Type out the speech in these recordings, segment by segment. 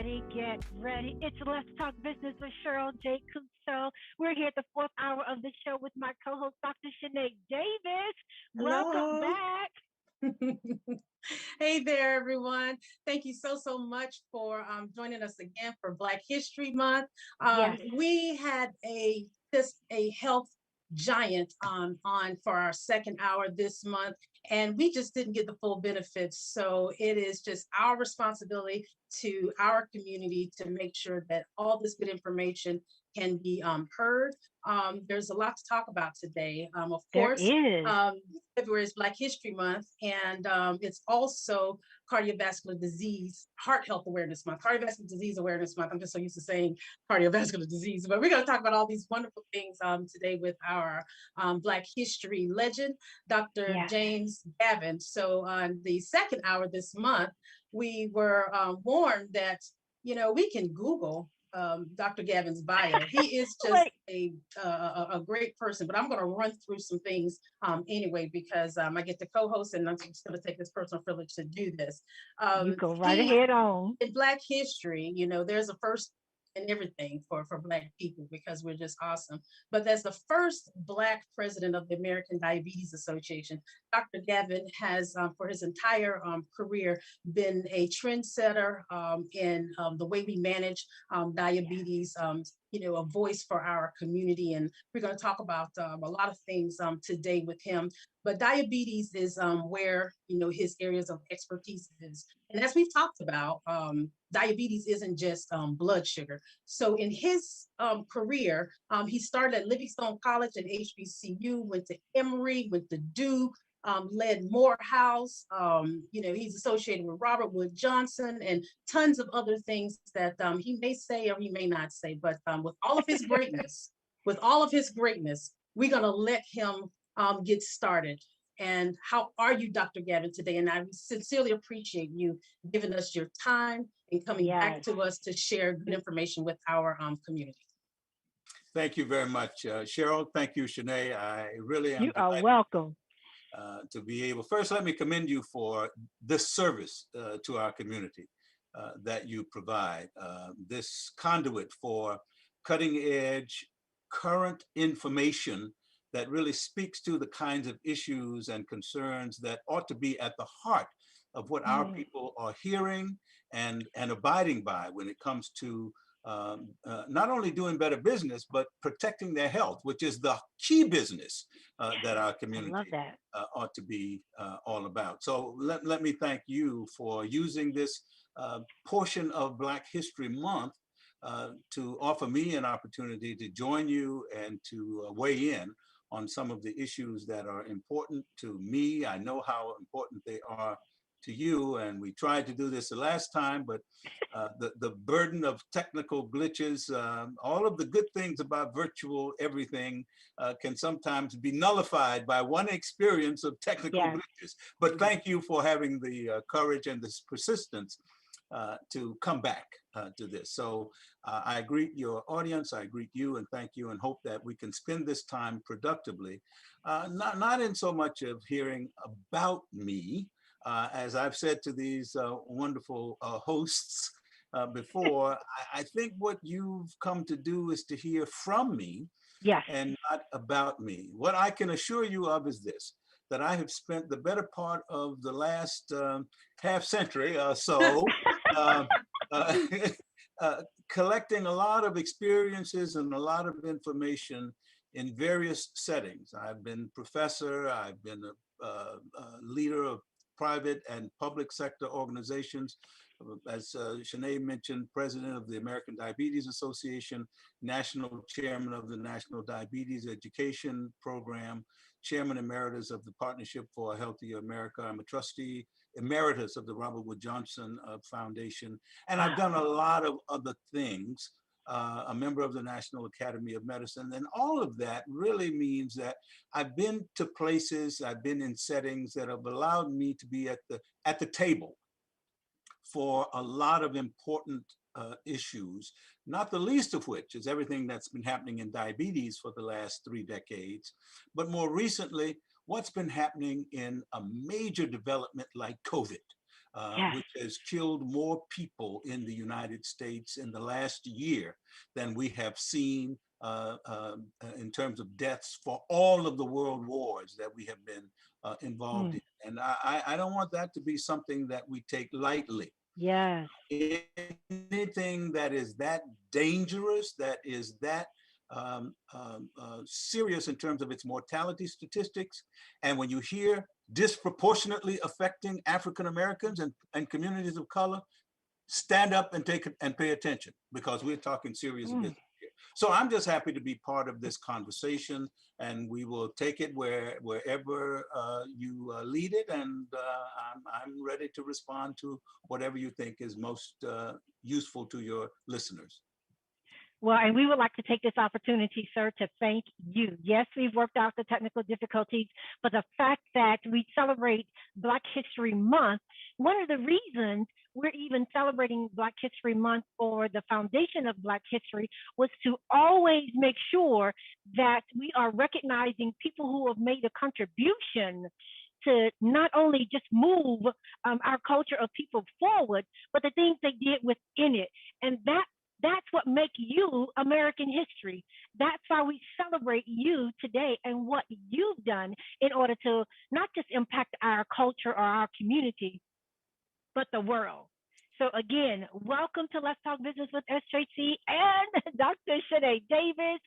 ready, get ready. It's Let's Talk Business with Cheryl J. Show. We're here at the fourth hour of the show with my co-host, Dr. Shanae Davis. Welcome Hello. back. Hey there, everyone. Thank you so much for joining us again for Black History Month. Yes, We had a health giant on for our second hour this month, and we just didn't get the full benefits. So it is just our responsibility to our community to make sure that all this good information can be heard. There's a lot to talk about today. Of there course, is. um, February is Black History Month, and it's also Cardiovascular Disease, Heart Health Awareness Month, Cardiovascular Disease Awareness Month. I'm just so used to saying cardiovascular disease, but we're going to talk about all these wonderful things today with our Black History legend, Dr. Yes. James Gavin. So on the second hour this month, we were warned that, we can Google Dr. Gavin's bio. He is just Wait, a great person, but I'm going to run through some things anyway because I get to co-host and I'm just going to take this personal privilege to do this. you go right He ahead on. in Black history, there's a first in everything for Black people because we're just awesome. But as the first Black president of the American Diabetes Association, Dr. Gavin has, for his entire career, been a trendsetter in the way we manage diabetes. A voice for our community, and we're going to talk about a lot of things today with him. But diabetes is where his areas of expertise is, and as we've talked about, diabetes isn't just blood sugar. So in his career, he started at Livingstone College and HBCU, went to Emory, went to Duke, led Morehouse. He's associated with Robert Wood Johnson and tons of other things that he may say or he may not say. But with all of his greatness, we're going to let him get started. And how are you, Dr. Gavin, today? And I sincerely appreciate you giving us your time and coming back Yes, to us to share good information with our community. Thank you very much, Cheryl. Thank you, Shanae. I really am you are delighted welcome. to be able. First, let me commend you for this service to our community that you provide, this conduit for cutting edge, current information that really speaks to the kinds of issues and concerns that ought to be at the heart of what our Mm, people are hearing and abiding by when it comes to not only doing better business, but protecting their health, which is the key business that our I love community that. ought to be all about. So let me thank you for using this portion of Black History Month to offer me an opportunity to join you and to weigh in on some of the issues that are important to me. I know how important they are to you, and we tried to do this the last time, but the burden of technical glitches, all of the good things about virtual everything can sometimes be nullified by one experience of technical Yes, glitches. But thank you for having the courage and this persistence to come back to this. So I greet your audience, I greet you and thank you and hope that we can spend this time productively, not in so much of hearing about me, as I've said to these wonderful hosts before, I think what you've come to do is to hear from me yes. and not about me. What I can assure you of is this, that I have spent the better part of the last half century or so uh, uh, collecting a lot of experiences and a lot of information in various settings. I've been professor, I've been a leader of private and public sector organizations. As Shanae mentioned, president of the American Diabetes Association, national chairman of the National Diabetes Education Program, chairman emeritus of the Partnership for a Healthier America. I'm a trustee emeritus of the Robert Wood Johnson Foundation. And I've done a Wow. lot of other things, a member of the National Academy of Medicine. And all of that really means that I've been to places, I've been in settings that have allowed me to be at the table for a lot of important issues, not the least of which is everything that's been happening in diabetes for the last 3 decades, but more recently, what's been happening in a major development like COVID. Yes. which has killed more people in the United States in the last year than we have seen in terms of deaths for all of the world wars that we have been involved in. And I don't want that to be something that we take lightly. Yes. Anything that is that dangerous, that is that serious in terms of its mortality statistics, and when you hear disproportionately affecting African Americans and communities of color, stand up and take and pay attention, because we're talking serious business here. So I'm just happy to be part of this conversation, and we will take it wherever you lead it, and I'm ready to respond to whatever you think is most useful to your listeners. Well, and we would like to take this opportunity, sir, to thank you. Yes, we've worked out the technical difficulties, but the fact that we celebrate Black History Month, one of the reasons we're even celebrating Black History Month, or the foundation of Black history, was to always make sure that we are recognizing people who have made a contribution to not only just move our culture of people forward, but the things they did within it. And that's what makes you American history. That's why we celebrate you today and what you've done in order to not just impact our culture or our community, but the world. So again, welcome to Let's Talk Business with SJC and Dr. Shani Davis.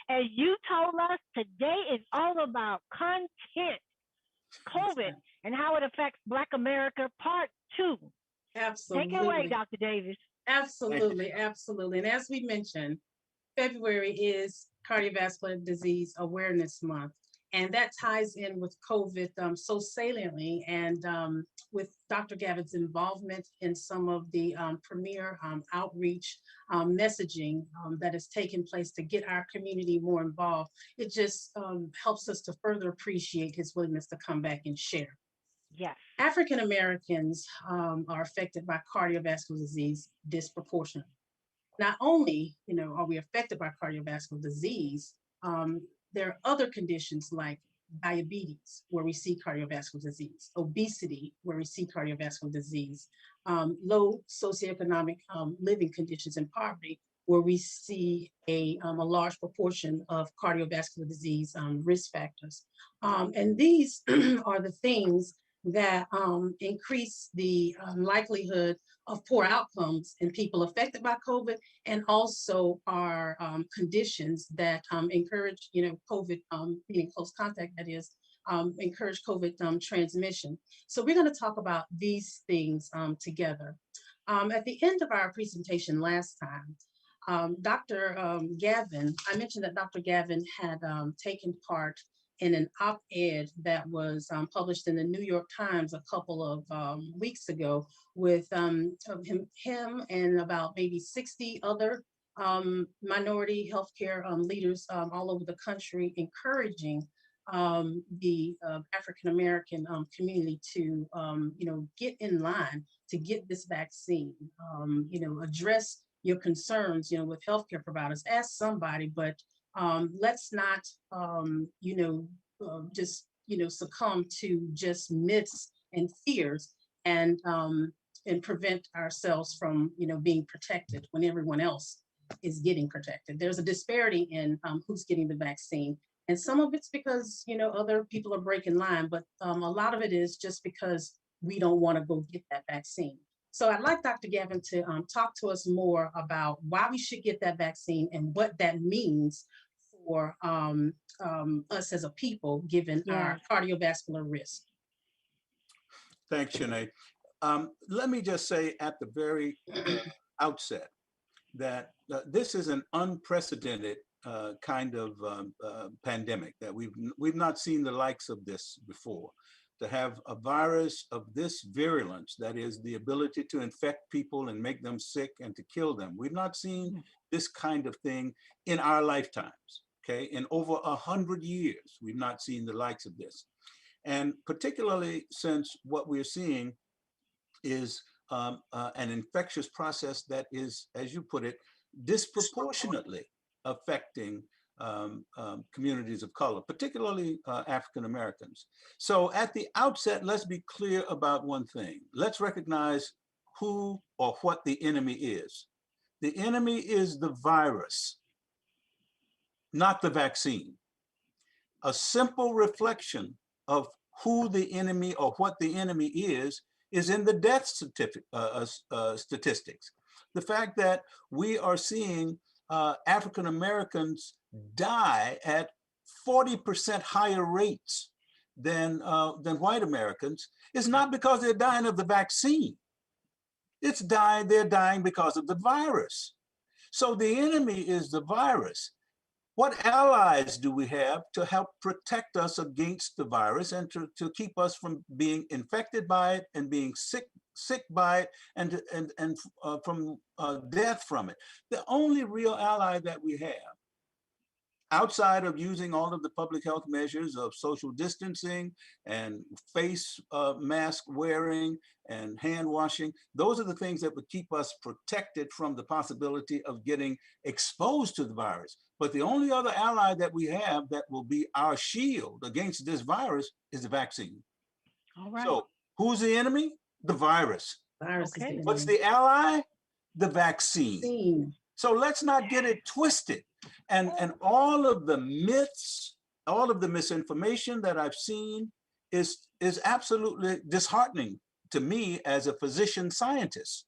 As you told us, today is all about content, COVID, and how it affects Black America, part 2. Absolutely. Take it away, Dr. Davis. Absolutely, absolutely. And as we mentioned, February is Cardiovascular Disease Awareness Month, and that ties in with COVID so saliently, and with Dr. Gavin's involvement in some of the premier outreach messaging that has taken place to get our community more involved. It just helps us to further appreciate his willingness to come back and share. Yes. African Americans are affected by cardiovascular disease disproportionately. Not only, are we affected by cardiovascular disease, there are other conditions like diabetes, where we see cardiovascular disease, obesity, where we see cardiovascular disease, low socioeconomic living conditions and poverty, where we see a large proportion of cardiovascular disease risk factors. And these are the things that increase the likelihood of poor outcomes in people affected by COVID, and also are conditions that encourage, COVID, being close contact, that is, encourage COVID transmission. So we're going to talk about these things together. At the end of our presentation last time, Dr. Gavin, I mentioned that Dr. Gavin had taken part in an op-ed that was published in the New York Times a couple of weeks ago, with him and about maybe 60 other minority healthcare leaders all over the country, encouraging the African American community to, get in line to get this vaccine. Address your concerns, with healthcare providers. Ask somebody, but let's not, just, succumb to just myths and fears, and prevent ourselves from, being protected when everyone else is getting protected. There's a disparity in who's getting the vaccine. And some of it's because, other people are breaking line, but a lot of it is just because we don't want to go get that vaccine. So I'd like Dr. Gavin to talk to us more about why we should get that vaccine and what that means for us as a people, given our cardiovascular risk. Thanks, Shani. Let me just say at the very outset that this is an unprecedented kind of pandemic, that we've not seen the likes of this before. To have a virus of this virulence, that is the ability to infect people and make them sick and to kill them. We've not seen this kind of thing in our lifetimes, okay? In over 100 years, we've not seen the likes of this. And particularly since what we're seeing is an infectious process that is, as you put it, disproportionately affecting communities of color, particularly African Americans. So at the outset, let's be clear about one thing. Let's recognize who or what the enemy is. The enemy is the virus, not the vaccine. A simple reflection of who the enemy or what the enemy is in the death statistics. The fact that we are seeing African Americans die at 40% higher rates than white Americans is not because they're dying of the vaccine. They're dying because of the virus. So the enemy is the virus. What allies do we have to help protect us against the virus and to keep us from being infected by it and being sick by it and from death from it? The only real ally that we have, outside of using all of the public health measures of social distancing and face mask wearing and hand washing, those are the things that would keep us protected from the possibility of getting exposed to the virus. But the only other ally that we have that will be our shield against this virus is the vaccine. All right. So who's the enemy? The virus. Virus is Okay. the What's enemy. the ally? The vaccine. Vaccine. So let's not get it twisted. And all of the myths, all of the misinformation that I've seen is absolutely disheartening to me as a physician scientist.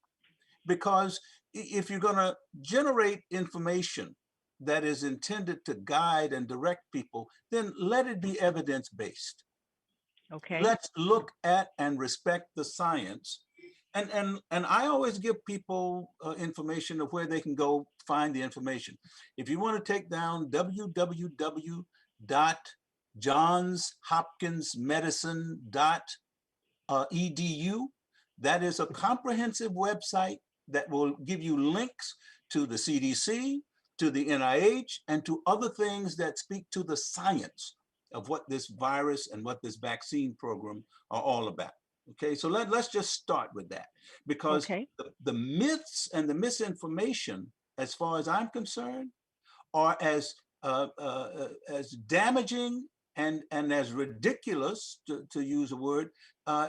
Because if you're going to generate information that is intended to guide and direct people, then let it be evidence-based. Okay. Let's look at and respect the science. And I always give people information of where they can go find the information. If you want to take down www.johnshopkinsmedicine.edu, that is a comprehensive website that will give you links to the CDC, to the NIH, and to other things that speak to the science of what this virus and what this vaccine program are all about. Okay, so let's just start with that, because the myths and the misinformation, as far as I'm concerned, are as damaging and as ridiculous, to use a word,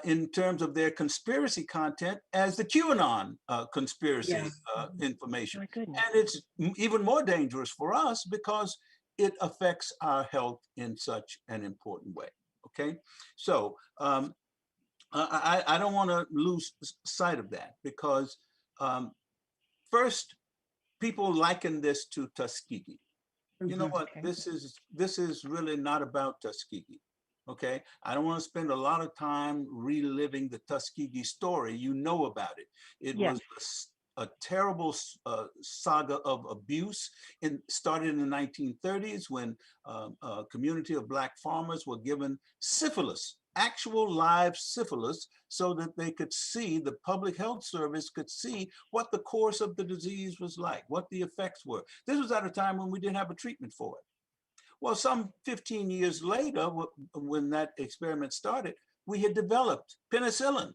in terms of their conspiracy content as the QAnon conspiracy information. My goodness. And it's even more dangerous for us because it affects our health in such an important way. Okay, so I don't want to lose sight of that, because first, people liken this to Tuskegee. You know what? This is really not about Tuskegee. Okay, I don't want to spend a lot of time reliving the Tuskegee story. You know about it. It was a terrible saga of abuse. Started in the 1930s when a community of Black farmers were given syphilis, actual live syphilis, so that they could see, the public health service could see what the course of the disease was like, what the effects were. This was at a time when we didn't have a treatment for it. Well, some 15 years later, when that experiment started, we had developed penicillin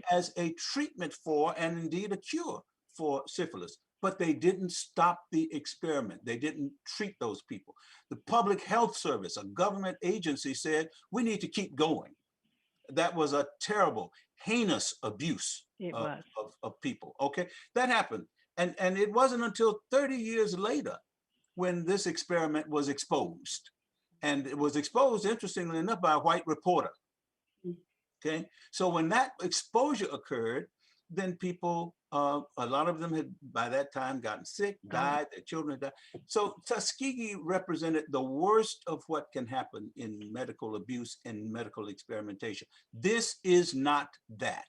as a treatment for, and indeed a cure for, syphilis. But they didn't stop the experiment. They didn't treat those people. The Public Health Service, a government agency, said, we need to keep going. That was a terrible, heinous abuse of people. Okay, that happened. And it wasn't until 30 years later when this experiment was exposed. And it was exposed, interestingly enough, by a white reporter. Okay, so when that exposure occurred, then people, a lot of them had by that time gotten sick, died, their children had died. So Tuskegee represented the worst of what can happen in medical abuse and medical experimentation. This is not that.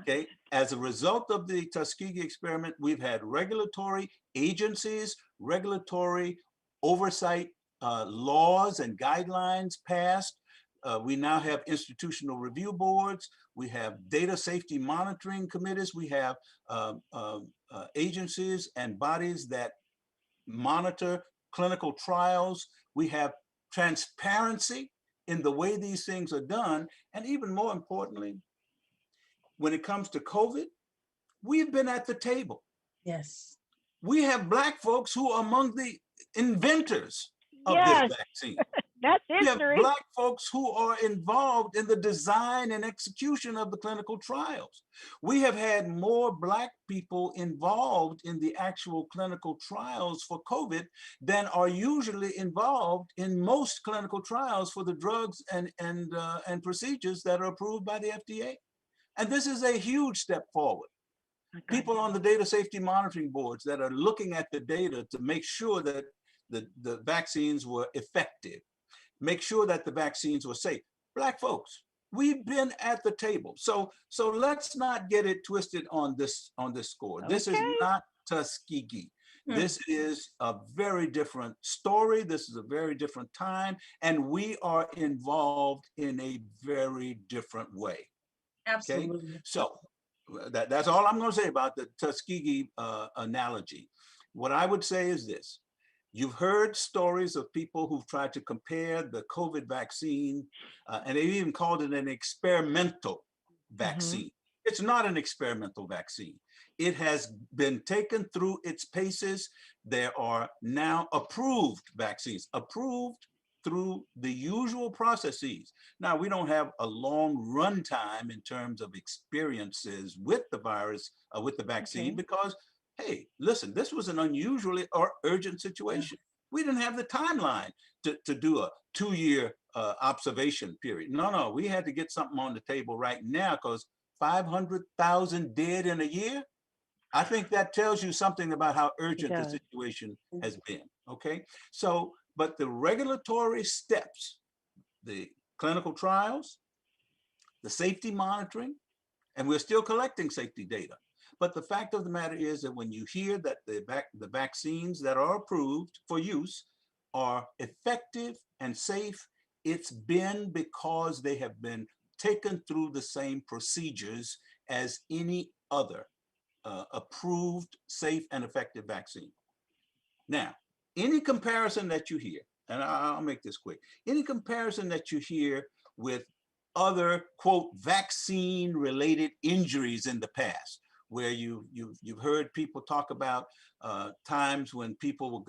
Okay, as a result of the Tuskegee experiment, we've had regulatory agencies, regulatory oversight laws and guidelines passed. We now have institutional review boards. We have data safety monitoring committees. We have agencies and bodies that monitor clinical trials. We have transparency in the way these things are done. And even more importantly, when it comes to COVID, we've been at the table. Yes. We have Black folks who are among the inventors of this Yes, vaccine. that's We have history. Black folks who are involved in the design and execution of the clinical trials. We have had more Black people involved in the actual clinical trials for COVID than are usually involved in most clinical trials for the drugs and procedures that are approved by the FDA. And this is a huge step forward. Okay. People on the data safety monitoring boards that are looking at the data to make sure that the vaccines were effective, make sure that the vaccines were safe. Black folks, we've been at the table. So let's not get it twisted on this score. This is Okay. not Tuskegee. This is a very different story. This is a very different time, and we are involved in a very different way. Okay, Absolutely. so that's all I'm going to say about the Tuskegee analogy. What I would say is this. You've heard stories of people who've tried to compare the COVID vaccine, and they even called it an experimental vaccine. It's not an experimental vaccine. It has been taken through its paces. There are now approved vaccines, approved through the usual processes. Now, we don't have a long run time in terms of experiences with the virus, with the vaccine, because hey, listen, this was an unusually or urgent situation. We didn't have the timeline to do a 2-year observation period. No, we had to get something on the table right now because 500,000 dead in a year. I think that tells you something about how urgent the situation has been. Okay, so, but the regulatory steps, the clinical trials, the safety monitoring, and we're still collecting safety data. But the fact of the matter is that when you hear that the vaccines that are approved for use are effective and safe, it's been because they have been taken through the same procedures as any other approved, safe, and effective vaccine. Now, any comparison that you hear, and I'll make this quick, any comparison that you hear with other, quote, vaccine-related injuries in the past, where you've heard people talk about times when people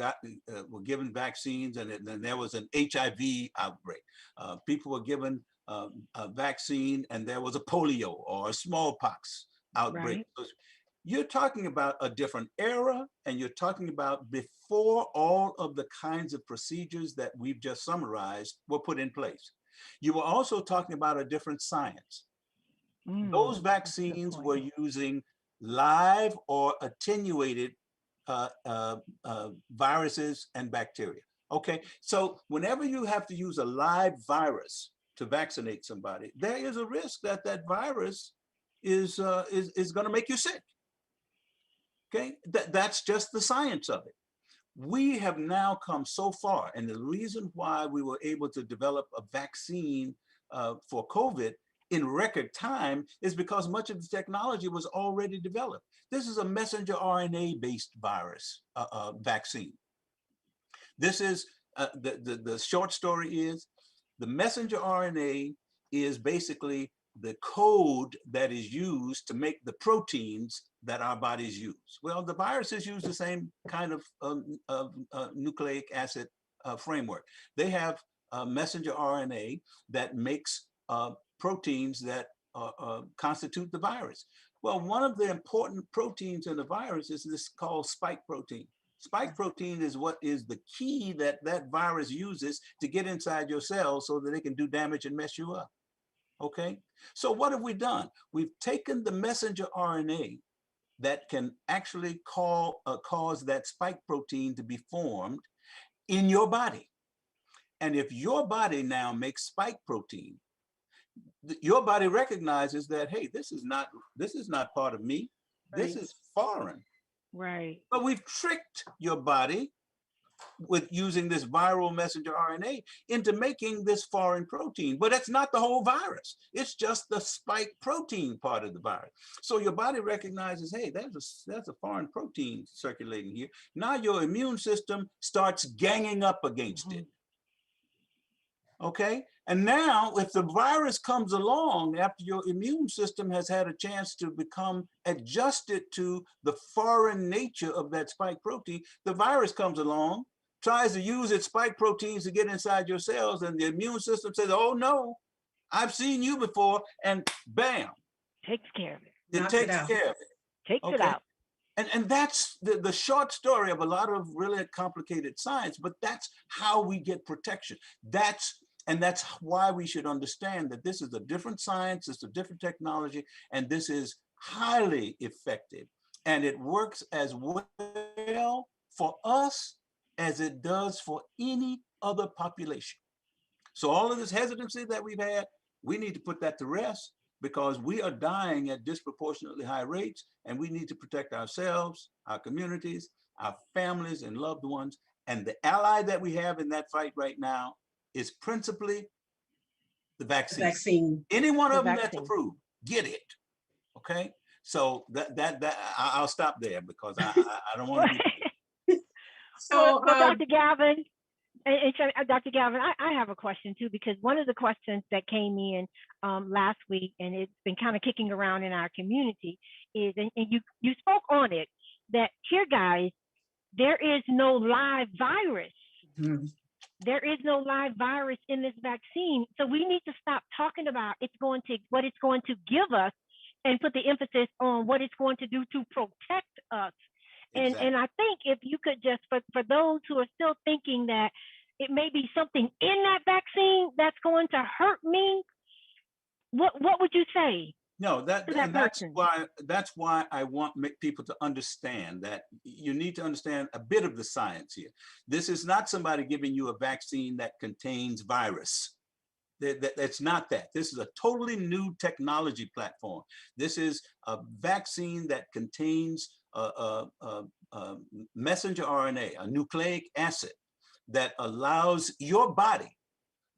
were given vaccines and then there was an HIV outbreak. People were given a vaccine and there was a polio or a smallpox outbreak. Right. You're talking about a different era, and you're talking about before all of the kinds of procedures that we've just summarized were put in place. You were also talking about a different science. Those vaccines were using live or attenuated viruses and bacteria. Okay, so whenever you have to use a live virus to vaccinate somebody, there is a risk that that virus is going to make you sick. Okay, that's just the science of it. We have now come so far, and the reason why we were able to develop a vaccine for COVID in record time is because much of the technology was already developed. This is a messenger RNA-based virus vaccine. This is, the short story is, the messenger RNA is basically the code that is used to make the proteins that our bodies use. Well, the viruses use the same kind of nucleic acid framework. They have messenger RNA that makes proteins that constitute the virus. Well, one of the important proteins in the virus is this called spike protein. Spike protein is what is the key that that virus uses to get inside your cells so that they can do damage and mess you up. Okay, so what have we done? We've taken the messenger RNA that can actually cause that spike protein to be formed in your body. And if your body now makes spike protein, your body recognizes that, hey, this is not part of me. This is foreign. Right. But we've tricked your body with using this viral messenger RNA into making this foreign protein, but it's not the whole virus. It's just the spike protein part of the virus. So your body recognizes, hey, there's a foreign protein circulating here. Now your immune system starts ganging up against it. Okay, and now if the virus comes along after your immune system has had a chance to become adjusted to the foreign nature of that spike protein, the virus comes along tries to use its spike proteins to get inside your cells, and the immune system says, oh no, I've seen you before, and bam, Takes care of it. it Knocks it takes out. care of it. Takes it Okay. out. And that's the short story of a lot of really complicated science, but that's how we get protection. That's why we should understand that this is a different science, it's a different technology, and this is highly effective. And it works as well for us as it does for any other population. So all of this hesitancy that we've had, we need to put that to rest, because we are dying at disproportionately high rates, and we need to protect ourselves, our communities, our families and loved ones. And the ally that we have in that fight right now is principally the vaccine. Vaccine. Any one The of them that's vaccine. approved, get it. Okay. So I'll stop there, because I don't want to be. So, well, Dr. Gavin, and Dr. Gavin, I have a question too, because one of the questions that came in last week, and it's been kind of kicking around in our community, is, and you spoke on it, that here, guys, there is no live virus. mhm. There is no live virus in this vaccine. So we need to stop talking about what it's going to give us, and put the emphasis on what it's going to do to protect us. Exactly. And I think if you could just, for those who are still thinking that it may be something in that vaccine that's going to hurt me, what would you say No, to that and person? that's why I want people to understand that you need to understand a bit of the science here. This is not somebody giving you a vaccine that contains virus. That's not that. This is a totally new technology platform. This is a vaccine that contains a messenger RNA, a nucleic acid, that allows your body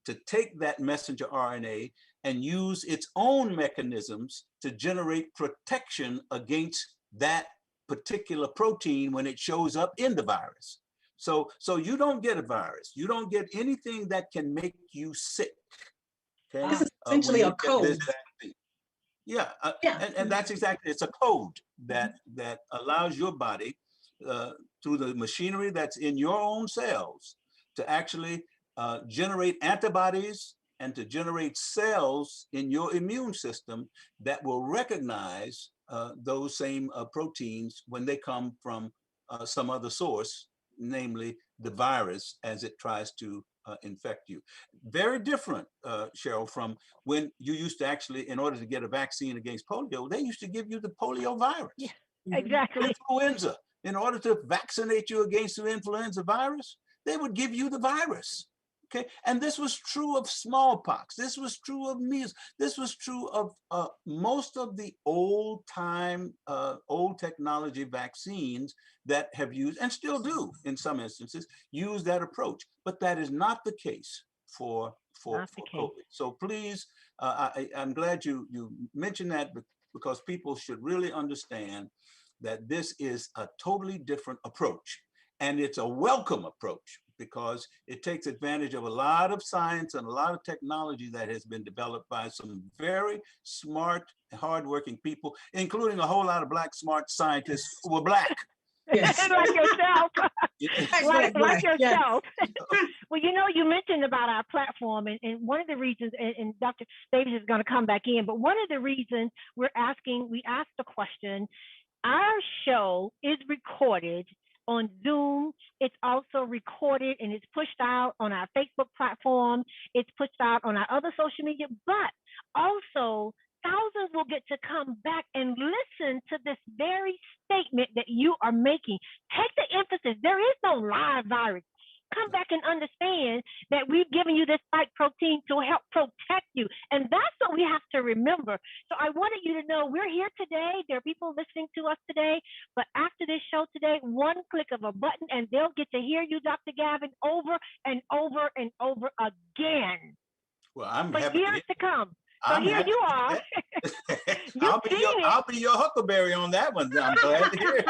to take that messenger RNA and use its own mechanisms to generate protection against that particular protein when it shows up in the virus. So you don't get a virus. You don't get anything that can make you sick. Okay. This is essentially a code. Yeah, Yeah. and that's exactly, it's a code that allows your body, through the machinery that's in your own cells, to actually generate antibodies and to generate cells in your immune system that will recognize those same proteins when they come from some other source, namely the virus, as it tries to infect you. Very different, Cheryl, from when you used to actually, in order to get a vaccine against polio, they used to give you the polio virus. Yeah, Mhm. exactly. Influenza. In order to vaccinate you against the influenza virus, they would give you the virus. Okay, and this was true of smallpox. This was true of measles. This was true of most of the old technology vaccines that have used, and still do in some instances, use that approach. But that is not the case for Not the case. COVID. So please, I'm glad you mentioned that, because people should really understand that this is a totally different approach, and it's a welcome approach, because it takes advantage of a lot of science and a lot of technology that has been developed by some very smart, hardworking people, including a whole lot of Black smart scientists who were Black. Yes. Like yourself. like Yeah. yourself. Well, you mentioned about our platform, and one of the reasons, and Dr. Davis is going to come back in, but one of the reasons we asked the question, our show is recorded on Zoom. It's also recorded and it's pushed out on our Facebook platform. It's pushed out on our other social media, but also thousands will get to come back and listen to this very statement that you are making. Take the emphasis. There is no live virus. Come back and understand that we've given you this spike protein to help protect you. And that's what we have to remember. So I wanted you to know we're here today. There are people listening to us today. But after this show today, one click of a button and they'll get to hear you, Dr. Gavin, over and over and over again. Well, I'm for happy years to come. So I'm here happy you to are. hear that. You've I'll be your huckleberry on that one. I'm glad to hear it.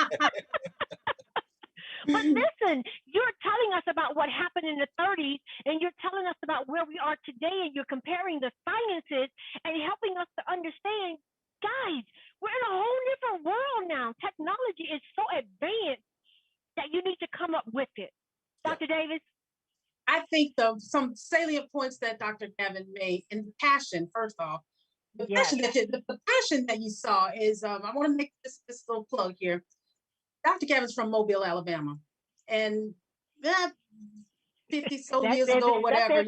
But listen, you're telling us about what happened in the 30s, and you're telling us about where we are today, and you're comparing the sciences and helping us to understand, guys, we're in a whole different world now. Technology is so advanced that you need to come up with it. Dr. Davis? I think some salient points that Dr. Gavin made, and passion, first off, the Yes. passion that you saw is, I want to make this little plug here. Dr. Gavin's from Mobile, Alabama, and that 50 so years ago, or whatever,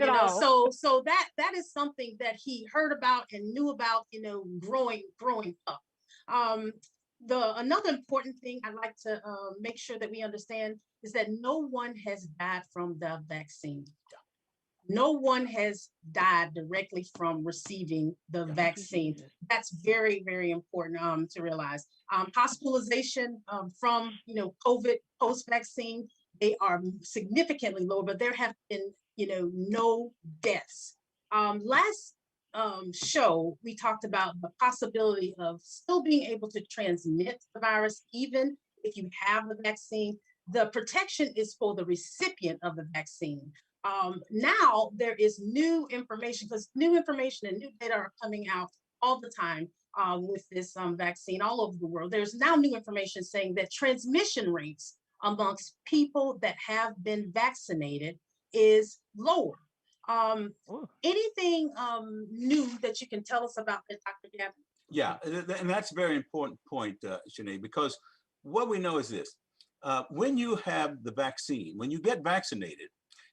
so that is something that he heard about and knew about, growing up. Another important thing I'd like to make sure that we understand is that no one has died from the vaccine. No one has died directly from receiving the vaccine. That's very, very important to realize. Hospitalization from COVID post-vaccine, they are significantly lower, but there have been no deaths. Last show, we talked about the possibility of still being able to transmit the virus even if you have the vaccine. The protection is for the recipient of the vaccine. Now there is new information, because new information and new data are coming out all the time with this vaccine all over the world. There's now new information saying that transmission rates amongst people that have been vaccinated is lower. Anything new that you can tell us about that, Dr. Gavin? Yeah, and that's a very important point, Shani, because what we know is this. When you have the vaccine, when you get vaccinated,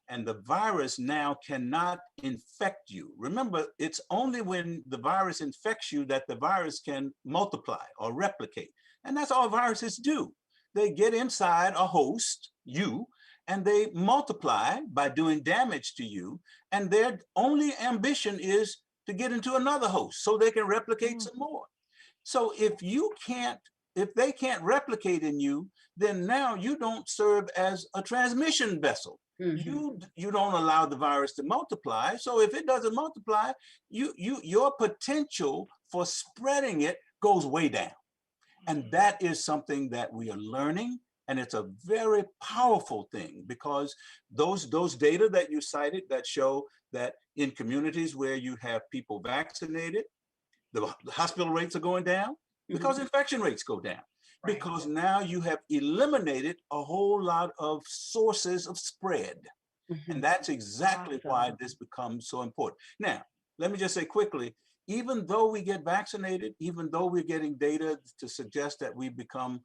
and the virus now cannot infect you. Remember, it's only when the virus infects you that the virus can multiply or replicate. And that's all viruses do. They get inside a host, you, and they multiply by doing damage to you. And their only ambition is to get into another host so they can replicate some more. So if they can't replicate in you, then now you don't serve as a transmission vessel. You don't allow the virus to multiply. So if it doesn't multiply, your potential for spreading it goes way down. And that is something that we are learning. And it's a very powerful thing, because those data that you cited that show that in communities where you have people vaccinated, the hospital rates are going down because infection rates go down. Right. Because now you have eliminated a whole lot of sources of spread. And that's exactly why this becomes so important. Now, let me just say quickly, even though we get vaccinated, even though we're getting data to suggest that we become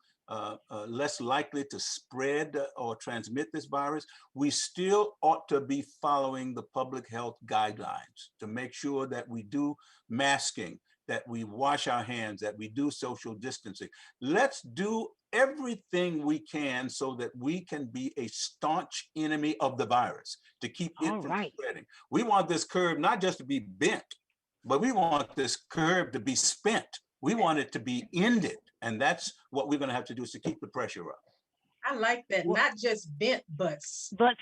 less likely to spread or transmit this virus, we still ought to be following the public health guidelines to make sure that we do masking, that we wash our hands, that we do social distancing. Let's do everything we can so that we can be a staunch enemy of the virus to keep it from spreading. We want this curve not just to be bent, but we want this curve to be spent. We want it to be ended. And that's what we're going to have to do, is to keep the pressure up. I like that. Well, not just bent, but spent.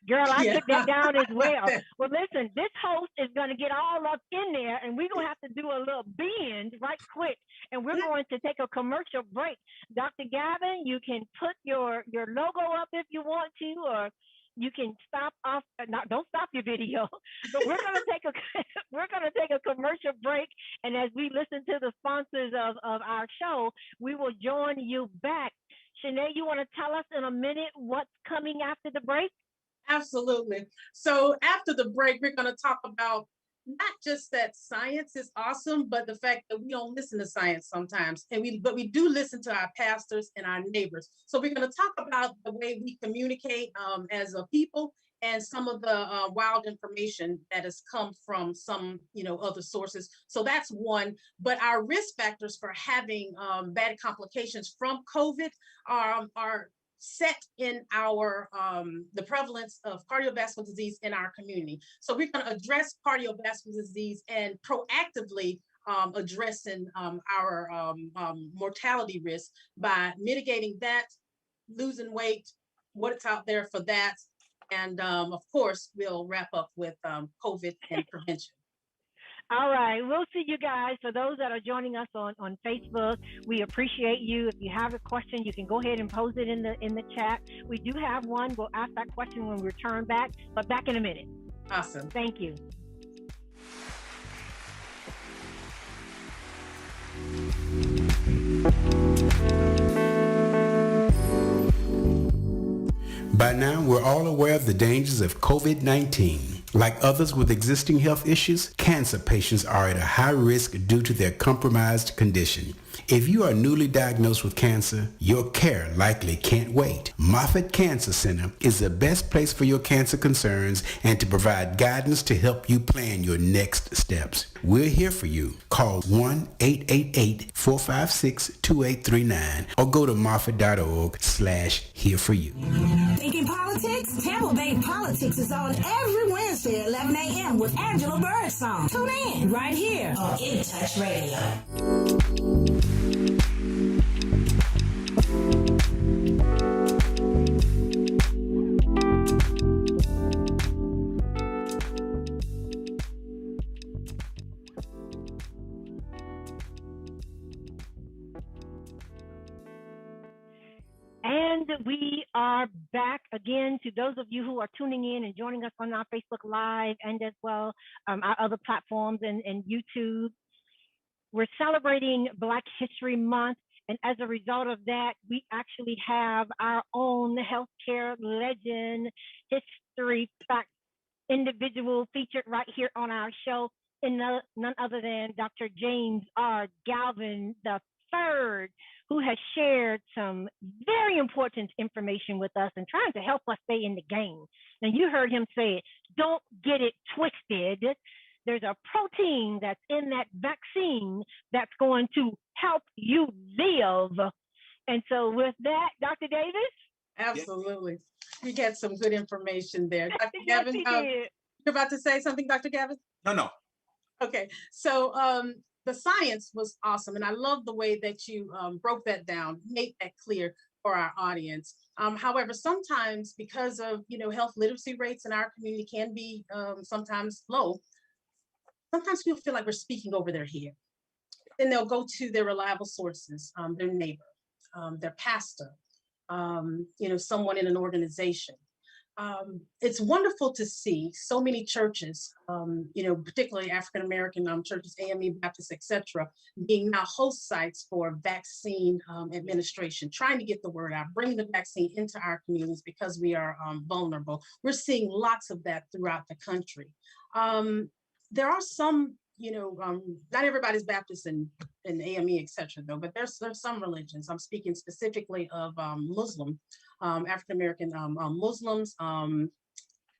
Girl, I took that down as well. Well, listen, this host is going to get all up in there, and we're going to have to do a little bend right quick. And we're going to take a commercial break. Dr. Gavin, you can put your logo up if you want to, or you can stop off. Don't stop your video. But we're going to take a commercial break. And as we listen to the sponsors of our show, we will join you back. Shanae, you want to tell us in a minute what's coming after the break? Absolutely. So after the break, we're going to talk about not just that science is awesome, but the fact that we don't listen to science sometimes, but we do listen to our pastors and our neighbors. So we're going to talk about the way we communicate as a people, and some of the wild information that has come from some, other sources. So that's one. But our risk factors for having bad complications from COVID are set in our the prevalence of cardiovascular disease in our community. So we're going to address cardiovascular disease and proactively addressing our mortality risk by mitigating that, losing weight, what's out there for that. And of course, we'll wrap up with COVID and prevention. All right, we'll see you guys. For those that are joining us on Facebook, we appreciate you. If you have a question, you can go ahead and pose it in the chat. We do have one. We'll ask that question when we return back, but back in a minute. Awesome. Thank you. By now, we're all aware of the dangers of COVID-19. Like others with existing health issues, cancer patients are at a high risk due to their compromised condition. If you are newly diagnosed with cancer, your care likely can't wait. Moffitt Cancer Center is the best place for your cancer concerns and to provide guidance to help you plan your next steps. We're here for you. Call 1-888-456-2839 or go to moffitt.org/here-for-you. Thinking politics? Tampa Bay Politics is on every Wednesday at 11 a.m. with Angela Birdsong. Tune in right here on In Touch Radio. And we are back again. To those of you who are tuning in and joining us on our Facebook Live and as well our other platforms and YouTube. We're celebrating Black History Month. And as a result of that, we actually have our own healthcare legend, history fact individual featured right here on our show, and none other than Dr. James R. Gavin III, who has shared some very important information with us and trying to help us stay in the game. Now, you heard him say it, don't get it twisted. There's a protein that's in that vaccine that's going to help you live. And so with that, Dr. Davis? Absolutely. You get some good information there. Dr. Yes, Gavin, he did. you're about to say something, Dr. Gavin? No. Okay, so the science was awesome, and I love the way that you broke that down, made that clear for our audience. However, sometimes because of health literacy rates in our community can be sometimes low, sometimes people feel like we're speaking over their head. Then they'll go to their reliable sources, their neighbor, their pastor, someone in an organization. It's wonderful to see so many churches, particularly African-American churches, AME, Baptist, etc., being now host sites for vaccine administration, trying to get the word out, bring the vaccine into our communities because we are vulnerable. We're seeing lots of that throughout the country. There are some, not everybody's Baptist and AME, etc., though, but there's some religions. I'm speaking specifically of Muslim, African-American Muslims,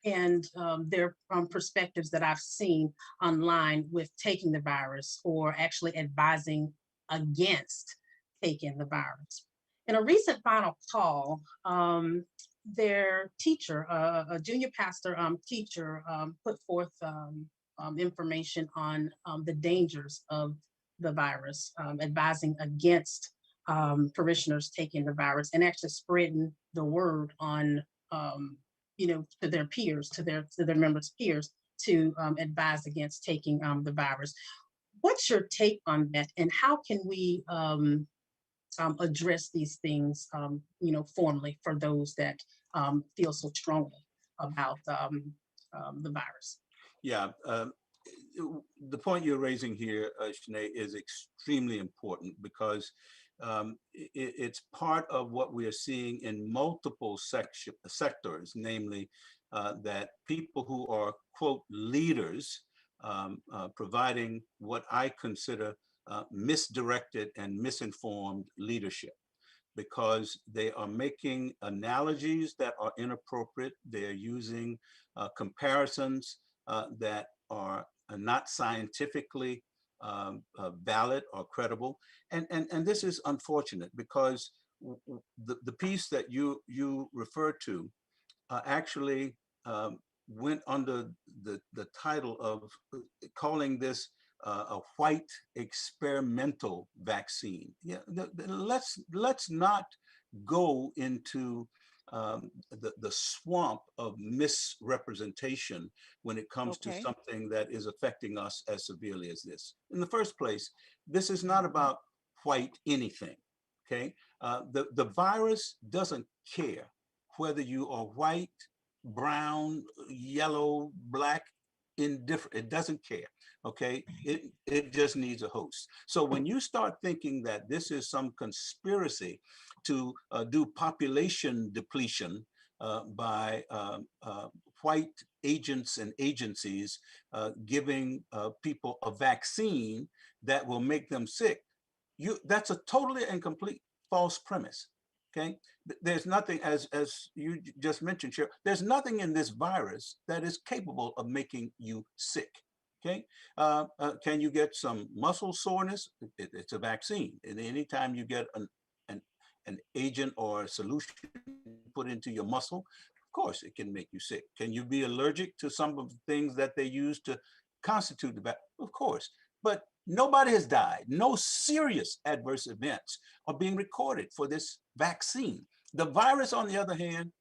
and their perspectives that I've seen online with taking the virus or actually advising against taking the virus. In a recent final call, their teacher, a junior pastor teacher, put forth information on the dangers of the virus, advising against parishioners taking the virus and actually spreading the word on, to their peers, to their members' peers, to advise against taking the virus. What's your take on that, and how can we address these things, formally for those that feel so strongly about the virus? Yeah, the point you're raising here, Shani, is extremely important because it's part of what we are seeing in multiple sectors, namely that people who are, quote, leaders, providing what I consider misdirected and misinformed leadership, because they are making analogies that are inappropriate. They're using comparisons that are not scientifically valid or credible. And this is unfortunate because the piece that you refer to actually went under the title of calling this a white experimental vaccine. Yeah, let's not go into the swamp of misrepresentation when it comes to something that is affecting us as severely as this. In the first place, this is not about white anything, okay? The virus doesn't care whether you are white, brown, yellow, black, indifferent. It doesn't care, okay? It just needs a host. So when you start thinking that this is some conspiracy to do population depletion by white agents and agencies giving people a vaccine that will make them sick, that's a totally and complete false premise. Okay, there's nothing, as you just mentioned, Cheryl, there's nothing in this virus that is capable of making you sick. Okay, can you get some muscle soreness? It's a vaccine, and anytime you get an agent or a solution put into your muscle, of course it can make you sick. Can you be allergic to some of the things that they use to constitute the vaccine? Of course, but nobody has died. No serious adverse events are being recorded for this vaccine. The virus, on the other hand,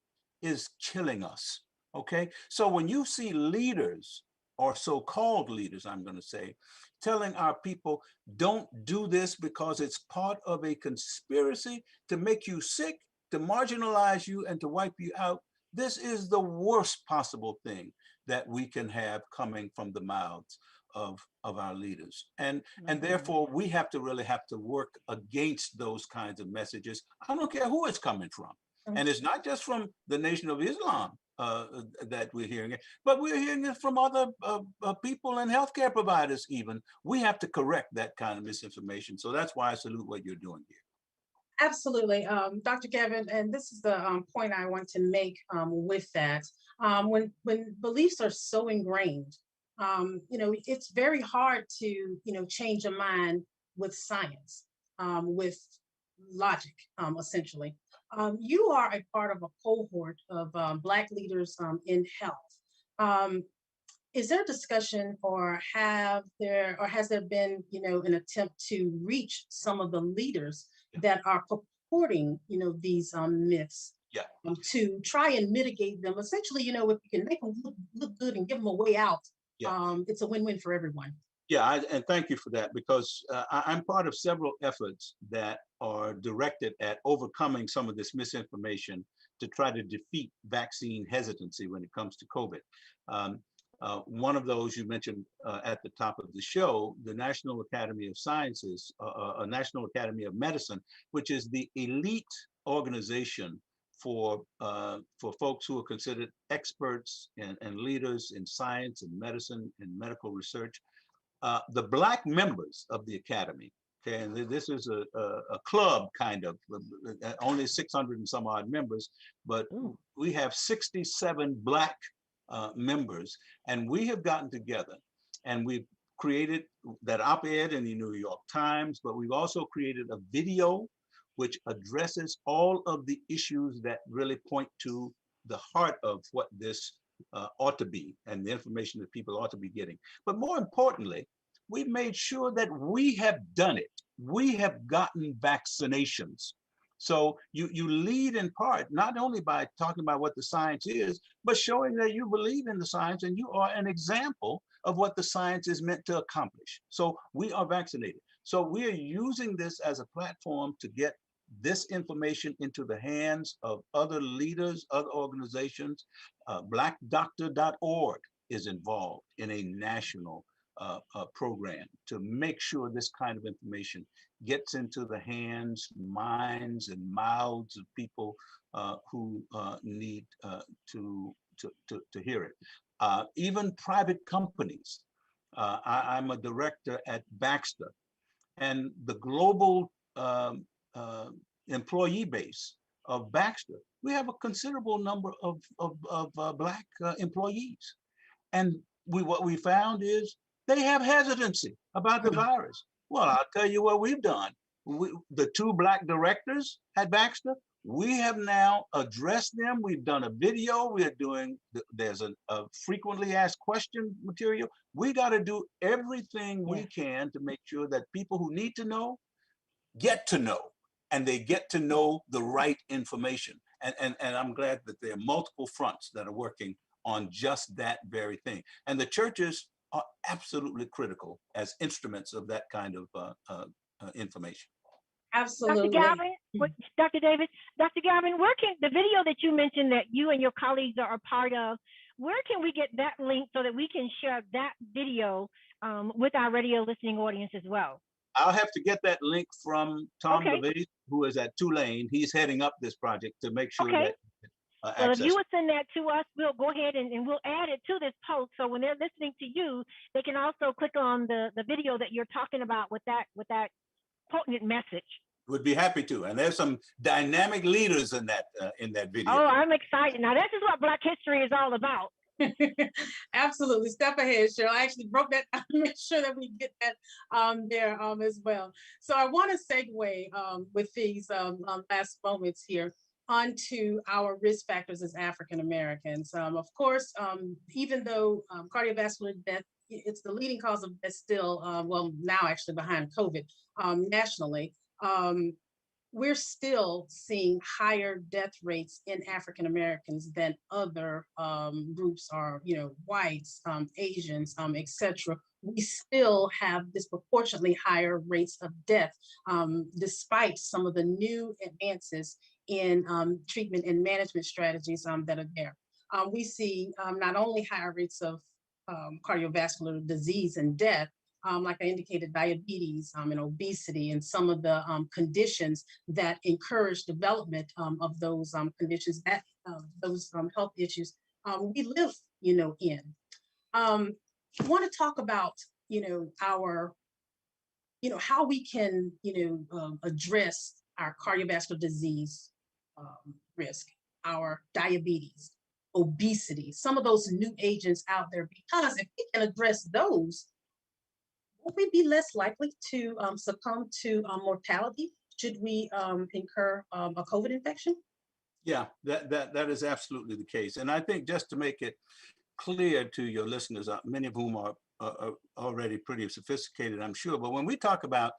is killing us. Okay, so when you see leaders, or so-called leaders, I'm going to say, telling our people, don't do this because it's part of a conspiracy to make you sick, to marginalize you, and to wipe you out, this is the worst possible thing that we can have coming from the mouths of our leaders. And therefore, we have to really work against those kinds of messages. I don't care who it's coming from. And it's not just from the Nation of Islam that we're hearing it, but we're hearing it from other people and healthcare providers even. We have to correct that kind of misinformation. So that's why I salute what you're doing here. Absolutely, Dr. Gavin, and this is the point I want to make with that. When beliefs are so ingrained, it's very hard to, change a mind with science, with logic, essentially. You are a part of a cohort of Black leaders in health. Is there a discussion, or has there been, an attempt to reach some of the leaders that are purporting, these myths? Yeah. To try and mitigate them? Essentially, if you can make them look good and give them a way out, it's a win-win for everyone. Yeah, and thank you for that, because I'm part of several efforts that are directed at overcoming some of this misinformation to try to defeat vaccine hesitancy when it comes to COVID. One of those you mentioned at the top of the show, the National Academy of Sciences, National Academy of Medicine, which is the elite organization for folks who are considered experts and leaders in science and medicine and medical research. The Black members of the Academy, okay, and this is a club kind of, only 600 and some odd members, but we have 67 Black members, and we have gotten together and we've created that op-ed in the New York Times, but we've also created a video which addresses all of the issues that really point to the heart of what this ought to be, and the information that people ought to be getting. But more importantly, we've made sure that we have done it. We have gotten vaccinations. So you lead in part, not only by talking about what the science is, but showing that you believe in the science and you are an example of what the science is meant to accomplish. So we are vaccinated. So we are using this as a platform to get this information into the hands of other leaders, other organizations. Blackdoctor.org is involved in a national program to make sure this kind of information gets into the hands, minds, and mouths of people who need to hear it. Even private companies. I'm a director at Baxter, and the global employee base of Baxter, we have a considerable number of Black employees. And what we found is they have hesitancy about the virus. Well, I'll tell you what we've done. The 2 Black directors at Baxter, we have now addressed them. We've done a video. We are doing, there's a frequently asked question material. We got to do everything we can to make sure that people who need to know, get to know, and they get to know the right information. And I'm glad that there are multiple fronts that are working on just that very thing. And the churches are absolutely critical as instruments of that kind of information. Absolutely. Dr. Gavin, Dr. David, Dr. Gavin, where can the video that you mentioned that you and your colleagues are a part of, where can we get that link so that we can share that video with our radio listening audience as well? I'll have to get that link from Tom LeVay, who is at Tulane. He's heading up this project to make sure that Well, if you access. would send that to us, we'll go ahead and we'll add it to this post. So when they're listening to you, they can also click on the video that you're talking about with that potent message. Would be happy to. And there's some dynamic leaders in that video. Oh, I'm excited. Now, this is what Black history is all about. Absolutely. Step ahead, Cheryl. I actually broke that down to make sure that we get that there as well. So I want to segue with these last moments here onto our risk factors as African Americans. Of course, even though cardiovascular death, it's the leading cause of death still, well, now actually behind COVID nationally. We're still seeing higher death rates in African Americans than other groups are, whites, Asians, etc. We still have disproportionately higher rates of death, despite some of the new advances in treatment and management strategies that are there. We see not only higher rates of cardiovascular disease and death, like I indicated, diabetes and obesity and some of the conditions that encourage development of those conditions, that those health issues we live, in. I want to talk about, our, how we can, address our cardiovascular disease risk, our diabetes, obesity, some of those new agents out there, because if we can address those, will we be less likely to succumb to mortality should we incur a COVID infection? Yeah, that is absolutely the case. And I think just to make it clear to your listeners, many of whom are already pretty sophisticated, I'm sure, but when we talk about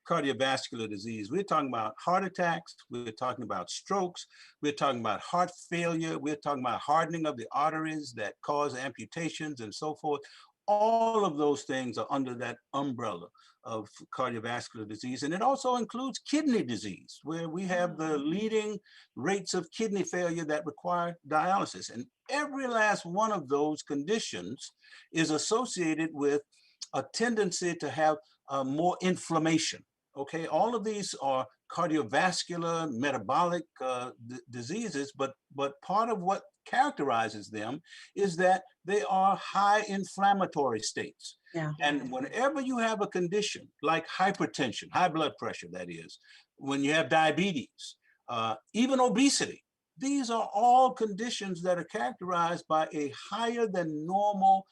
cardiovascular disease, we're talking about heart attacks, we're talking about strokes, we're talking about heart failure, we're talking about hardening of the arteries that cause amputations and so forth. All of those things are under that umbrella of cardiovascular disease. And it also includes kidney disease, where we have the leading rates of kidney failure that require dialysis. And every last one of those conditions is associated with a tendency to have more inflammation. Okay, all of these are cardiovascular, metabolic diseases, but part of what characterizes them is that they are high inflammatory states. Yeah. And whenever you have a condition like hypertension, high blood pressure, that is, when you have diabetes, even obesity, these are all conditions that are characterized by a higher than normal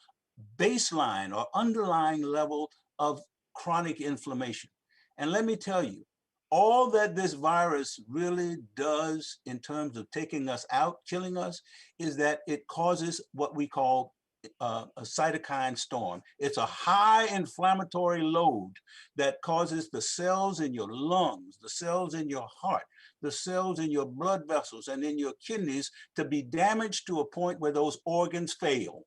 baseline or underlying level of chronic inflammation. And let me tell you, all that this virus really does in terms of taking us out, killing us, is that it causes what we call a cytokine storm. It's a high inflammatory load that causes the cells in your lungs, the cells in your heart, the cells in your blood vessels and in your kidneys to be damaged to a point where those organs fail.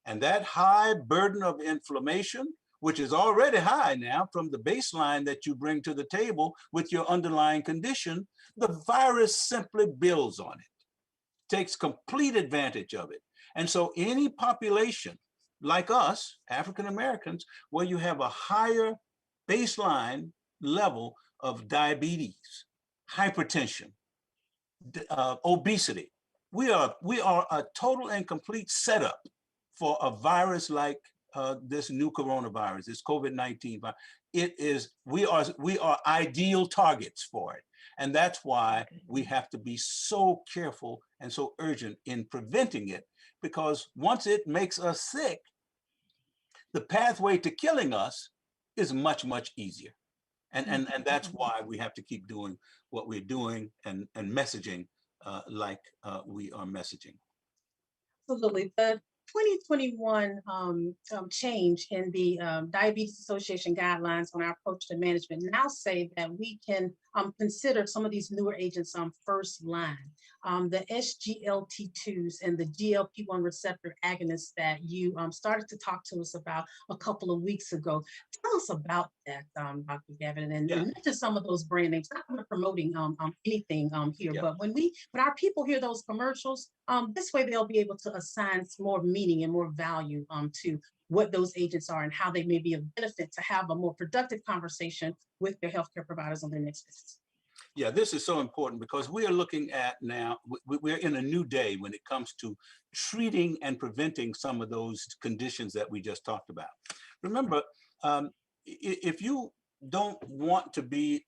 And that high burden of inflammation, which is already high now from the baseline that you bring to the table with your underlying condition, the virus simply builds on it, takes complete advantage of it. And so any population like us, African Americans, where you have a higher baseline level of diabetes, hypertension, obesity, we are a total and complete setup for a virus like this new coronavirus, this COVID-19 virus. We are ideal targets for it. And that's why we have to be so careful and so urgent in preventing it, because once it makes us sick, the pathway to killing us is much, much easier. And that's why we have to keep doing what we're doing and messaging like we are messaging. Absolutely. The 2021 change in the Diabetes Association guidelines on our approach to management now say that we can consider some of these newer agents first line. The SGLT2s and the GLP-1 receptor agonists that you started to talk to us about a couple of weeks ago. Tell us about that, Dr. Gavin, and not just some of those brand names. Not promoting anything here, but when our people hear those commercials, this way they'll be able to assign more meaning and more value to what those agents are and how they may be of benefit to have a more productive conversation with their healthcare providers on their next visits. Yeah, this is so important because we are looking at now, we're in a new day when it comes to treating and preventing some of those conditions that we just talked about. Remember, if you don't want to be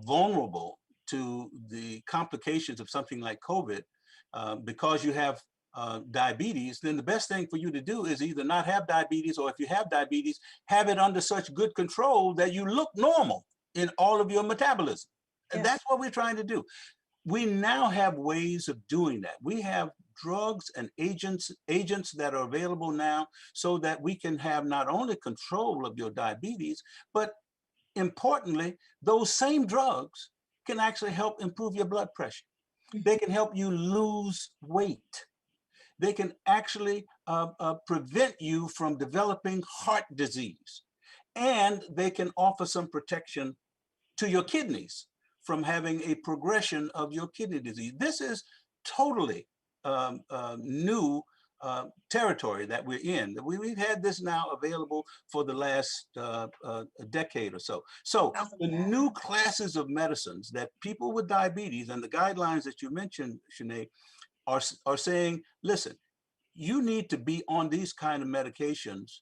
vulnerable to the complications of something like COVID because you have diabetes, then the best thing for you to do is either not have diabetes, or if you have diabetes, have it under such good control that you look normal in all of your metabolism. And Yes. that's what we're trying to do. We now have ways of doing that. We have drugs and agents that are available now so that we can have not only control of your diabetes, but importantly, those same drugs can actually help improve your blood pressure. They can help you lose weight. They can actually prevent you from developing heart disease. And they can offer some protection to your kidneys from having a progression of your kidney disease. This is totally new territory that we're in. We've had this now available for the last a decade or so. So the new classes of medicines that people with diabetes and the guidelines that you mentioned, Shani, are saying, listen, you need to be on these kind of medications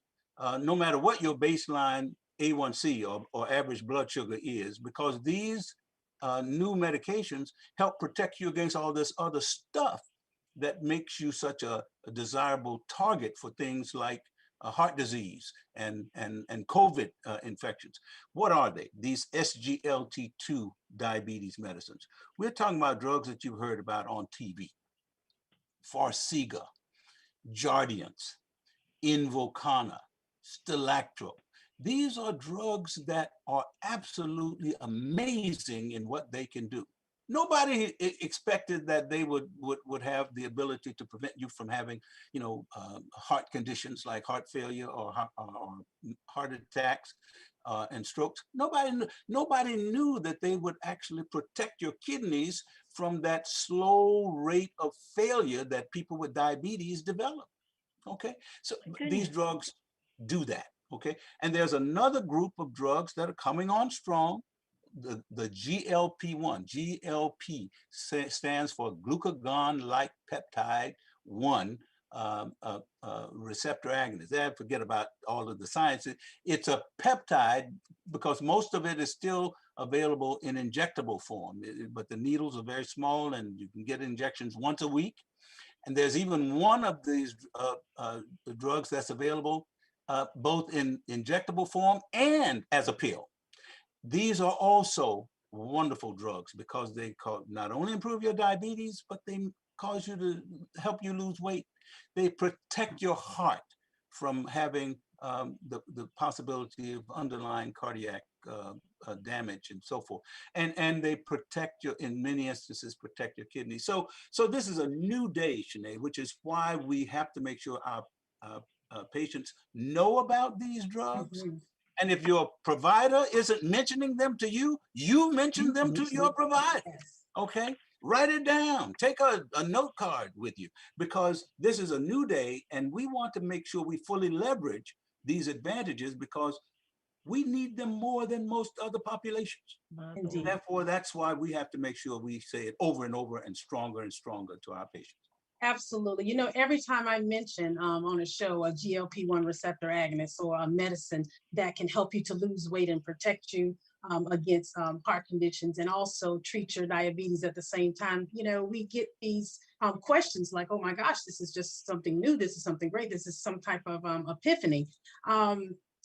no matter what your baseline A1C or average blood sugar is, because these new medications help protect you against all this other stuff that makes you such a desirable target for things like heart disease and COVID infections. What are they? These SGLT2 diabetes medicines. We're talking about drugs that you've heard about on TV. Farxiga, Jardiance, Invokana, Stilactro. These are drugs that are absolutely amazing in what they can do. Nobody expected that they would have the ability to prevent you from having, heart conditions like heart failure or heart attacks and strokes. Nobody knew that they would actually protect your kidneys from that slow rate of failure that people with diabetes develop. Okay, so these drugs do that. Okay, and there's another group of drugs that are coming on strong. The GLP-1. GLP stands for glucagon-like peptide 1 receptor agonist. Forget about all of the science. It's a peptide because most of it is still available in injectable form, but the needles are very small and you can get injections once a week. And there's even one of these drugs that's available both in injectable form and as a pill. These are also wonderful drugs because they not only improve your diabetes, but they cause you to help you lose weight. They protect your heart from having the possibility of underlying cardiac damage and so forth. And they protect your, in many instances, protect your kidneys. So this is a new day, Shani, which is why we have to make sure our patients know about these drugs. Mm-hmm. And if your provider isn't mentioning them to you, you mention them to your provider. Okay? Write it down. Take a note card with you because this is a new day and we want to make sure we fully leverage these advantages because we need them more than most other populations. Indeed. Therefore, that's why we have to make sure we say it over and over and stronger to our patients. Absolutely. You know, every time I mention on a show a GLP-1 receptor agonist or a medicine that can help you to lose weight and protect you against heart conditions and also treat your diabetes at the same time, you know, we get these questions like, oh my gosh, this is just something new. This is something great. This is some type of epiphany.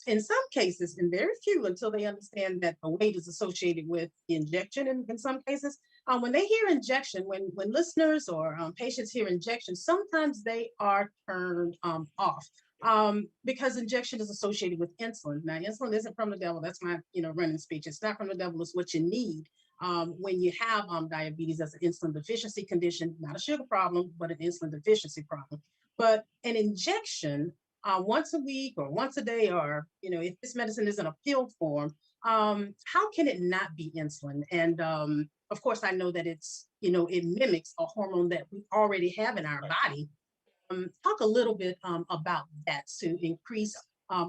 In some cases, and very few until they understand that the weight is associated with the injection in some cases. When they hear injection, when listeners or patients hear injection, sometimes they are turned off because injection is associated with insulin. Now, insulin isn't from the devil. That's my running speech. It's not from the devil. It's what you need when you have diabetes as an insulin deficiency condition, not a sugar problem, but an insulin deficiency problem. But an injection once a week or once a day, or if this medicine is in a pill form, how can it not be insulin? And of course, I know that it's it mimics a hormone that we already have in our body. Talk a little bit about that to increase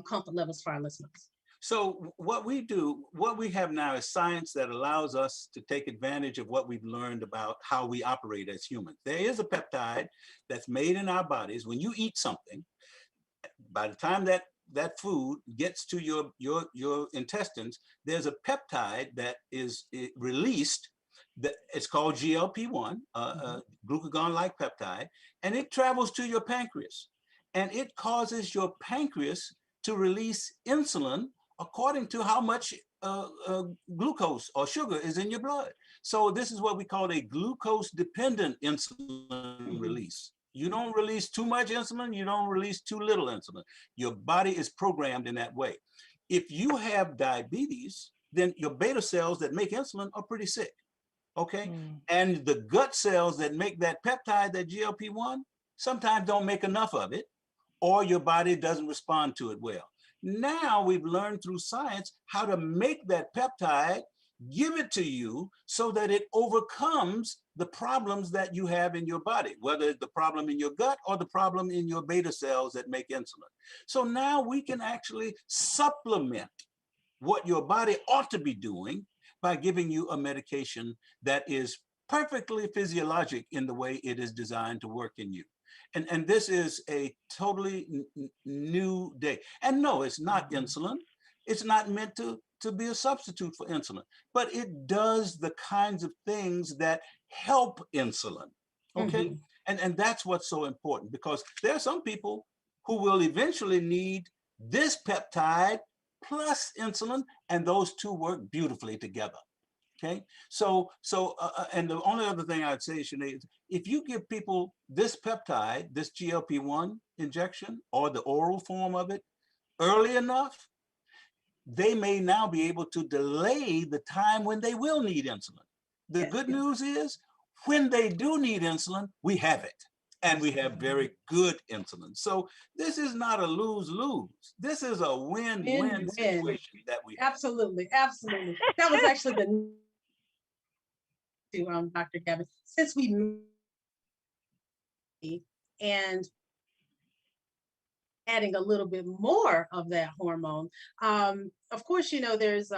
comfort levels for our listeners. So what we do, what we have now is science that allows us to take advantage of what we've learned about how we operate as humans. There is a peptide that's made in our bodies. When you eat something, by the time that food gets to your intestines, there's a peptide that is released. That it's called GLP-1, glucagon-like peptide, and it travels to your pancreas, and it causes your pancreas to release insulin according to how much glucose or sugar is in your blood. So this is what we call a glucose-dependent insulin release. You don't release too much insulin, you don't release too little insulin. Your body is programmed in that way. If you have diabetes, then your beta cells that make insulin are pretty sick, okay? And the gut cells that make that peptide, that GLP-1, sometimes don't make enough of it, or your body doesn't respond to it well. Now we've learned through science how to make that peptide, give it to you so that it overcomes the problems that you have in your body, whether it's the problem in your gut or the problem in your beta cells that make insulin. So now we can actually supplement what your body ought to be doing by giving you a medication that is perfectly physiologic in the way it is designed to work in you. And this is a totally new day. And no, it's not insulin. It's not meant to be a substitute for insulin, but it does the kinds of things that help insulin, okay? And that's what's so important, because there are some people who will eventually need this peptide plus insulin, and those two work beautifully together. Okay, and the only other thing I'd say, Shani, is if you give people this peptide, this GLP-1 injection, or the oral form of it early enough, they may now be able to delay the time when they will need insulin. The good news is, when they do need insulin, we have it. And we have very good insulin. So this is not a lose-lose. This is a win-win situation that we have. Absolutely, absolutely. That was actually the to Dr. Gavin, since we and adding a little bit more of that hormone. Of course, you know, there's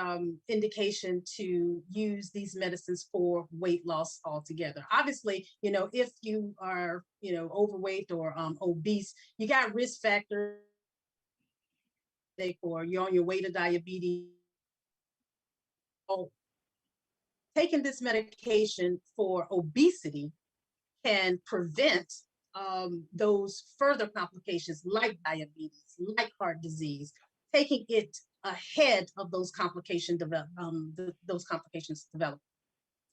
indication to use these medicines for weight loss altogether. Obviously, you know, if you are, you know, overweight or obese, you got risk factors, or you're on your way to diabetes. Oh, taking this medication for obesity can prevent those further complications like diabetes, like heart disease, taking it ahead of those complications develop.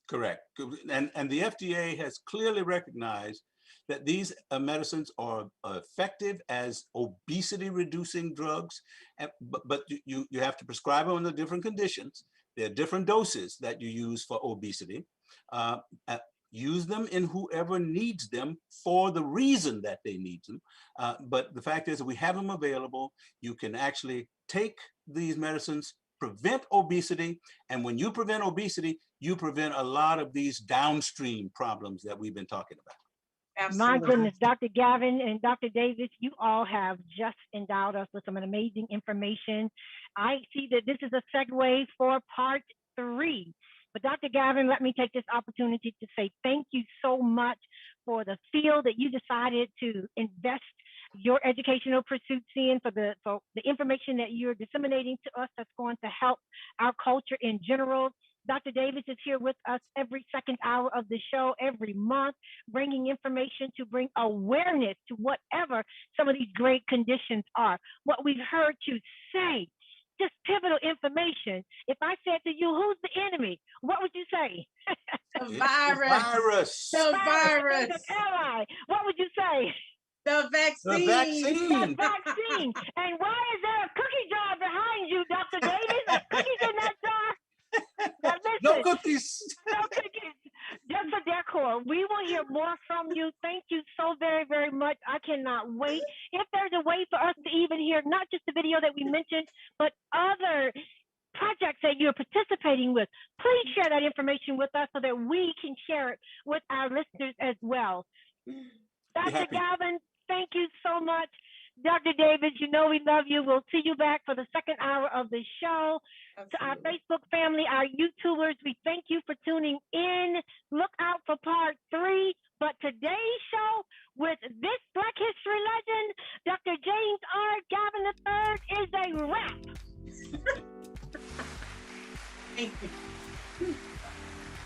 Correct. And the FDA has clearly recognized that these medicines are effective as obesity-reducing drugs, but you have to prescribe them under different conditions. There are different doses that you use for obesity. Use them in whoever needs them for the reason that they need them. But the fact is that we have them available. You can actually take these medicines, prevent obesity, and when you prevent obesity, you prevent a lot of these downstream problems that we've been talking about. Absolutely. My goodness, Dr. Gavin and Dr. Davis, you all have just endowed us with some amazing information. I see that this is a segue for part 3. But Dr. Gavin, let me take this opportunity to say thank you so much for the field that you decided to invest your educational pursuits in, for the information that you're disseminating to us that's going to help our culture in general. Dr. Davis is here with us every second hour of the show, every month, bringing information to bring awareness to whatever some of these great conditions are. What we've heard you say, just pivotal information. If I said to you, who's the enemy? What would you say? The virus. The virus. The ally. What would you say? The vaccine. The vaccine. The vaccine. And why is there a cookie jar behind you, Dr. Davis? Are cookies in that jar? Now listen, no cookies. No cookies. Just for decor. We will hear more from you. Thank you so very, very much. I cannot wait. If there's a way for us to even hear not just the video that we mentioned, but other projects that you're participating with, please share that information with us so that we can share it with our listeners as well. Dr. Gavin, thank you so much. Dr. Davis, you know we love you. We'll see you back for the second hour of the show. To our Absolutely. Facebook family, our YouTubers, we thank you for tuning in.